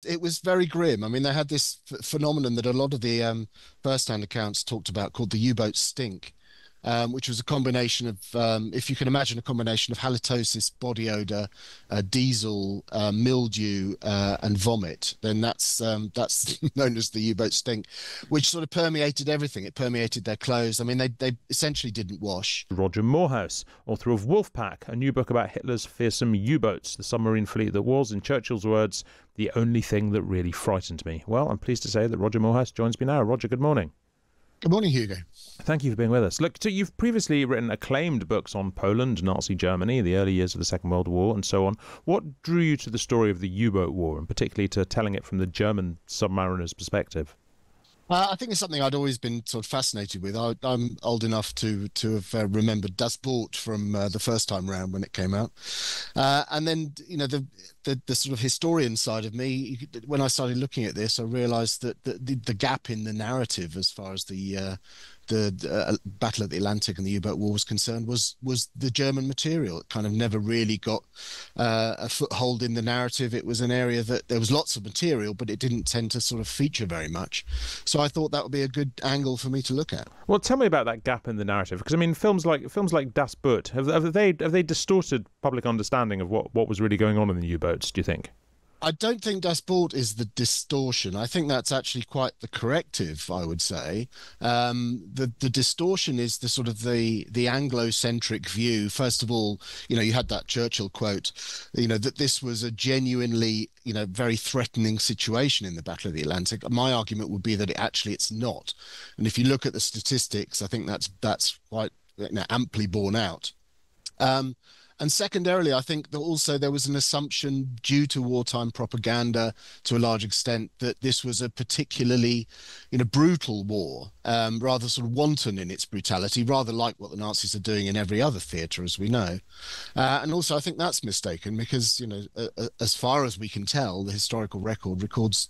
It was very grim. I mean, they had this phenomenon that a lot of the first-hand accounts talked about called the U-boat stink, which was a combination of, if you can imagine, a combination of halitosis, body odor, diesel, mildew, and vomit. Then that's known as the U-boat stink, which sort of permeated everything. It permeated their clothes. I mean, they essentially didn't wash. Roger Moorhouse, author of Wolfpack, a new book about Hitler's fearsome U-boats, the submarine fleet that was, in Churchill's words, the only thing that really frightened me. Well, I'm pleased to say that Roger Moorhouse joins me now. Roger, good morning. Good morning, Hugo. Thank you for being with us. Look, so you've previously written acclaimed books on Poland, Nazi Germany, the early years of the Second World War, and so on. What drew you to the story of the U-boat war, and particularly to telling it from the German submariner's perspective? I think it's something I'd always been sort of fascinated with. I'm old enough to have remembered Das Boot from the first time round when it came out, and then the sort of historian side of me. When I started looking at this, I realised that the gap in the narrative as far as the Battle of the Atlantic and the U-boat war was concerned was the German material. It kind of never really got a foothold in the narrative. It was an area that there was lots of material, but it didn't tend to sort of feature very much. So I thought that would be a good angle for me to look at. Well, tell me about that gap in the narrative, because I mean, films like Das Boot have they distorted public understanding of what was really going on in the U-boats? Do you think? I don't think Das Boot is the distortion. I think that's actually quite the corrective, I would say. The distortion is the sort of the Anglo-centric view. First of all, you had that Churchill quote, that this was a genuinely, very threatening situation in the Battle of the Atlantic. My argument would be that it's not. And if you look at the statistics, I think that's quite amply borne out. And secondarily, I think that also there was an assumption due to wartime propaganda to a large extent that this was a particularly, brutal war, rather sort of wanton in its brutality, rather like what the Nazis are doing in every other theatre, as we know. And also, I think that's mistaken because, as far as we can tell, the historical record records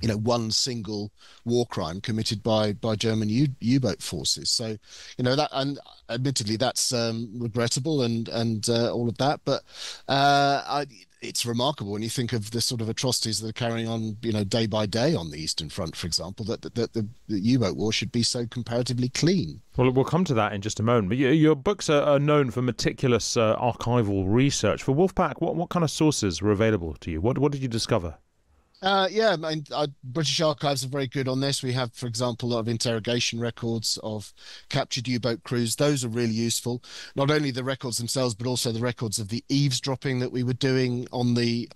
one single war crime committed by German U-boat forces. So, that, and admittedly that's regrettable and all of that, but it's remarkable when you think of the sort of atrocities that are carrying on, day by day on the Eastern Front, for example, that the U-boat war should be so comparatively clean. Well, we'll come to that in just a moment. But your books are known for meticulous archival research. For Wolfpack, what kind of sources were available to you? What did you discover? Yeah, I mean, British archives are very good on this. We have, for example, a lot of interrogation records of captured U-boat crews. Those are really useful. Not only the records themselves, but also the records of the eavesdropping that we were doing on the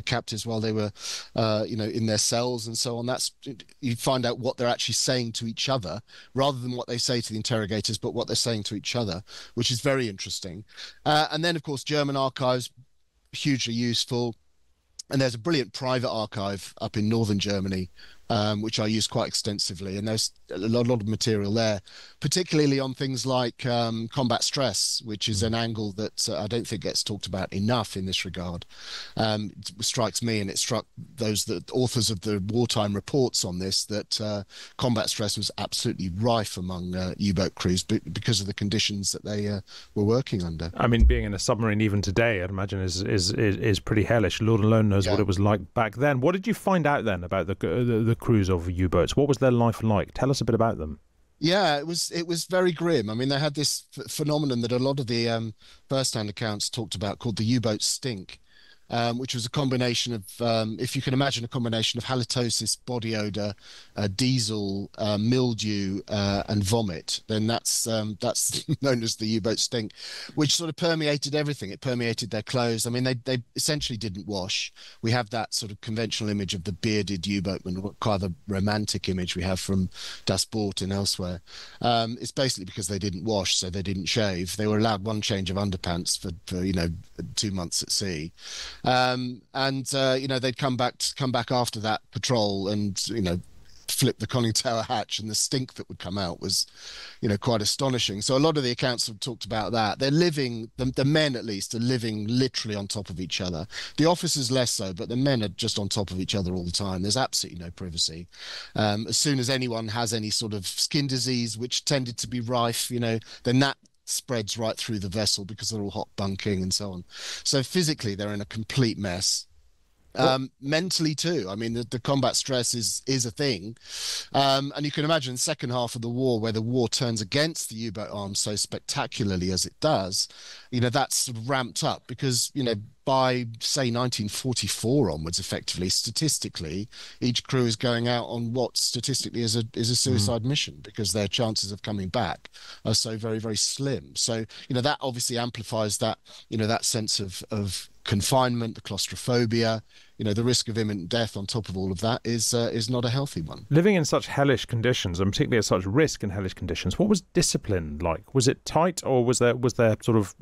captives while they were, in their cells and so on. That's, you find out what they're actually saying to each other, rather than what they say to the interrogators, but what they're saying to each other, which is very interesting. And then, of course, German archives, hugely useful. And there's a brilliant private archive up in northern Germany, which I use quite extensively. And there's a lot of material there, particularly on things like combat stress, which is an angle that I don't think gets talked about enough in this regard. It strikes me, and it struck the authors of the wartime reports on this, that combat stress was absolutely rife among U-boat crews because of the conditions that they were working under. I mean, being in a submarine even today, I'd imagine is pretty hellish. Lord alone knows what it was like back then. What did you find out then about the crews of U-boats? What was their life like? Tell us a bit about them. Yeah, it was very grim. I mean, they had this phenomenon that a lot of the first-hand accounts talked about called the U-boat stink, which was a combination of, if you can imagine, a combination of halitosis, body odor, diesel, mildew, and vomit. Then that's known as the U-boat stink, which sort of permeated everything. It permeated their clothes. I mean, they essentially didn't wash. We have that sort of conventional image of the bearded U-boatman, quite the romantic image we have from Das Boot and elsewhere. It's basically because they didn't wash, so they didn't shave. They were allowed one change of underpants for 2 months at sea. They'd come back after that patrol and flip the conning tower hatch, and the stink that would come out was quite astonishing. So a lot of the accounts have talked about that. They're living, the men at least are living literally on top of each other. The officers less so, but the men are just on top of each other all the time. There's absolutely no privacy. As soon as anyone has any sort of skin disease, which tended to be rife, then that spreads right through the vessel because they're all hot bunking and so on. So physically, they're in a complete mess. What? Mentally too. I mean, the combat stress is a thing, and you can imagine the second half of the war, where the war turns against the U-boat arms so spectacularly as it does. That's sort of ramped up because by say 1944 onwards, effectively, statistically, each crew is going out on what statistically is a Mm. suicide mission because their chances of coming back are so very, very slim. So that obviously amplifies that sense of confinement, the claustrophobia, the risk of imminent death on top of all of that is not a healthy one. Living in such hellish conditions, and particularly at such risk in hellish conditions, what was discipline like? Was it tight, or was there sort of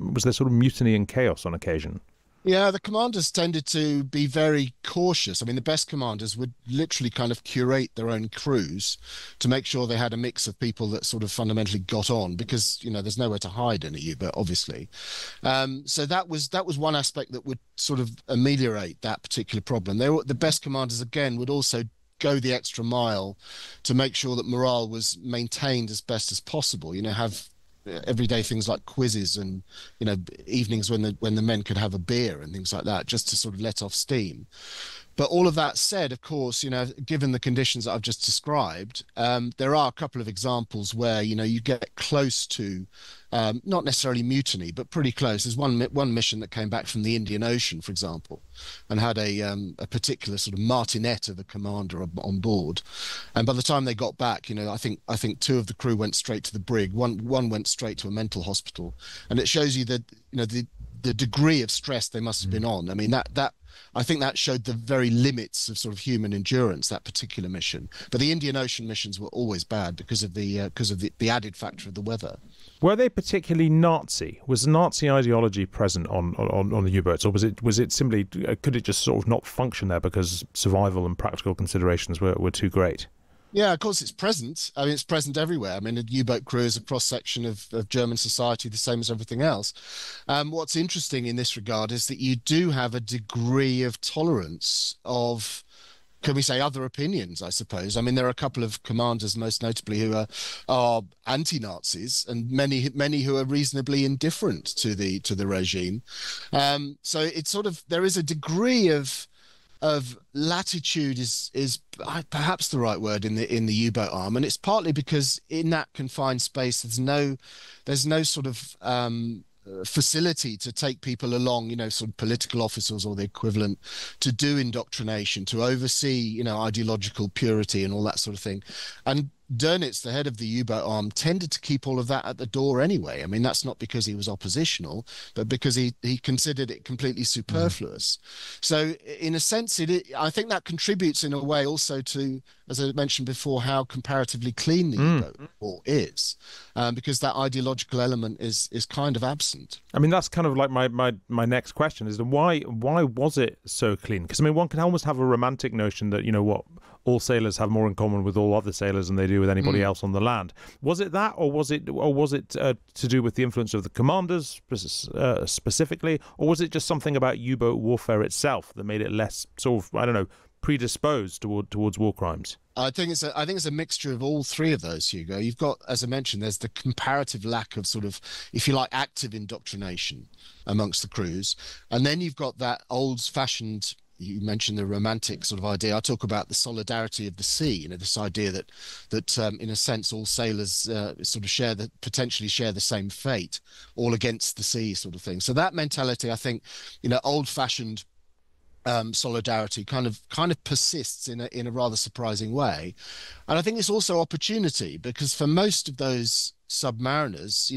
mutiny and chaos on occasion? Yeah, the commanders tended to be very cautious. I mean, the best commanders would literally kind of curate their own crews to make sure they had a mix of people that sort of fundamentally got on because, there's nowhere to hide in a U-boat, obviously. So that was one aspect that would sort of ameliorate that particular problem. The best commanders, again, would also go the extra mile to make sure that morale was maintained as best as possible. Have everyday things like quizzes and evenings when the men could have a beer and things like that just to sort of let off steam. But all of that said, of course, given the conditions that I've just described, there are a couple of examples where, you get close to not necessarily mutiny, but pretty close. There's one mission that came back from the Indian Ocean, for example, and had a particular sort of martinet of a commander on board. And by the time they got back, I think two of the crew went straight to the brig. One went straight to a mental hospital, and it shows you that the degree of stress they must have been on. I mean, that I think that showed the very limits of sort of human endurance, that particular mission. But the Indian Ocean missions were always bad because of the added factor of the weather. Were they particularly Nazi? Was Nazi ideology present on the U-boats, or was it simply could it just sort of not function there because survival and practical considerations were too great? Yeah, of course it's present. I mean, it's present everywhere. I mean, a U-boat crew is a cross-section of German society, the same as everything else. What's interesting in this regard is that you do have a degree of tolerance of, can we say, other opinions, I suppose. I mean, there are a couple of commanders, most notably, who are anti-Nazis, and many who are reasonably indifferent to the regime. So it's sort of, there is a degree of latitude is perhaps the right word in the U-boat arm, and it's partly because in that confined space there's no sort of facility to take people along, sort of political officers or the equivalent, to do indoctrination, to oversee, ideological purity and all that sort of thing. And Dönitz, the head of the U-boat arm, tended to keep all of that at the door anyway. I mean, that's not because he was oppositional, but because he considered it completely superfluous. So in a sense, I think that contributes in a way also to, as I mentioned before, how comparatively clean the U-boat war is, because that ideological element is kind of absent. I mean, that's kind of like my next question is why was it so clean? Because I mean, one can almost have a romantic notion that all sailors have more in common with all other sailors than they do with anybody else on the land. Was it that, or was it to do with the influence of the commanders specifically, or was it just something about U-boat warfare itself that made it less sort of, I don't know, predisposed towards war crimes? I think it's a mixture of all three of those, Hugo. You've got, as I mentioned, there's the comparative lack of sort of, if you like, active indoctrination amongst the crews, and then you've got that old-fashioned. You mentioned the romantic sort of idea. I talk about the solidarity of the sea. This idea that in a sense all sailors sort of potentially share the same fate, all against the sea, sort of thing. So that mentality, I think, old-fashioned solidarity kind of persists in a rather surprising way. And I think it's also opportunity, because for most of those submariners,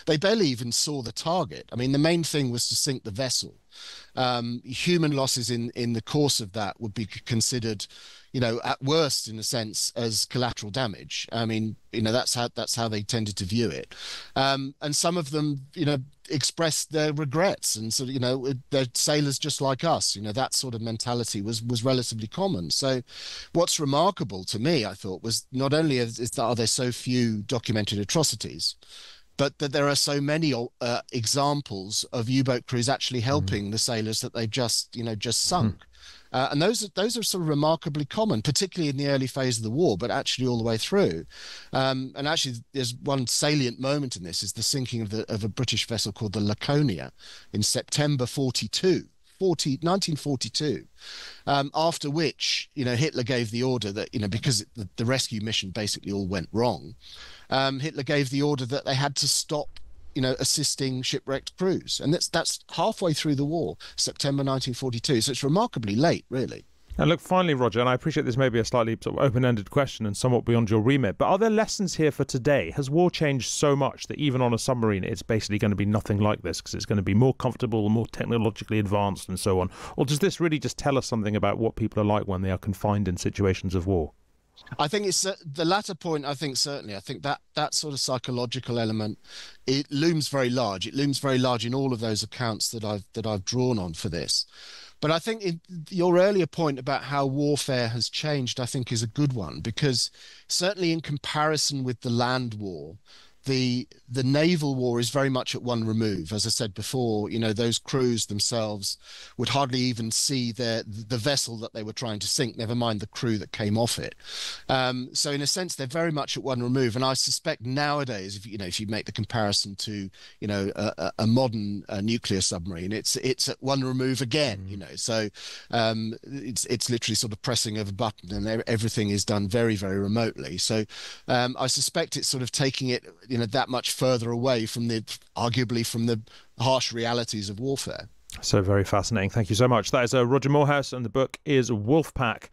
they barely even saw the target. I mean, the main thing was to sink the vessel. Human losses in the course of that would be considered, at worst, in a sense, as collateral damage. I mean, that's how they tended to view it. And some of them, expressed their regrets and sort of, they're sailors just like us. That sort of mentality was relatively common. So what's remarkable to me, I thought, was not only are there so few documented atrocities, but that there are so many examples of U-boat crews actually helping the sailors that they've just sunk. And those are sort of remarkably common, particularly in the early phase of the war, but actually all the way through. And actually, there's one salient moment in this is the sinking of a British vessel called the Laconia in September 42. 1942, after which, Hitler gave the order that, because the rescue mission basically all went wrong, Hitler gave the order that they had to stop, assisting shipwrecked crews. And that's halfway through the war, September 1942. So it's remarkably late, really. And look, finally, Roger, and I appreciate this may be a slightly sort of open-ended question and somewhat beyond your remit, but are there lessons here for today? Has war changed so much that even on a submarine, it's basically going to be nothing like this because it's going to be more comfortable, more technologically advanced and so on? Or does this really just tell us something about what people are like when they are confined in situations of war? I think it's the latter point. I think certainly. I think that sort of psychological element, it looms very large. It looms very large in all of those accounts that I've drawn on for this. But I think your earlier point about how warfare has changed, I think, is a good one, because certainly in comparison with the land war, the naval war is very much at one remove. As I said before, those crews themselves would hardly even see the vessel that they were trying to sink, never mind the crew that came off it. So in a sense, they're very much at one remove. And I suspect nowadays, if you make the comparison to, a modern nuclear submarine, it's at one remove again. So it's literally sort of pressing of a button, and everything is done very, very remotely. So I suspect it's sort of taking it, that much further away from arguably from the harsh realities of warfare. So very fascinating. Thank you so much. That is Roger Moorhouse, and the book is Wolfpack,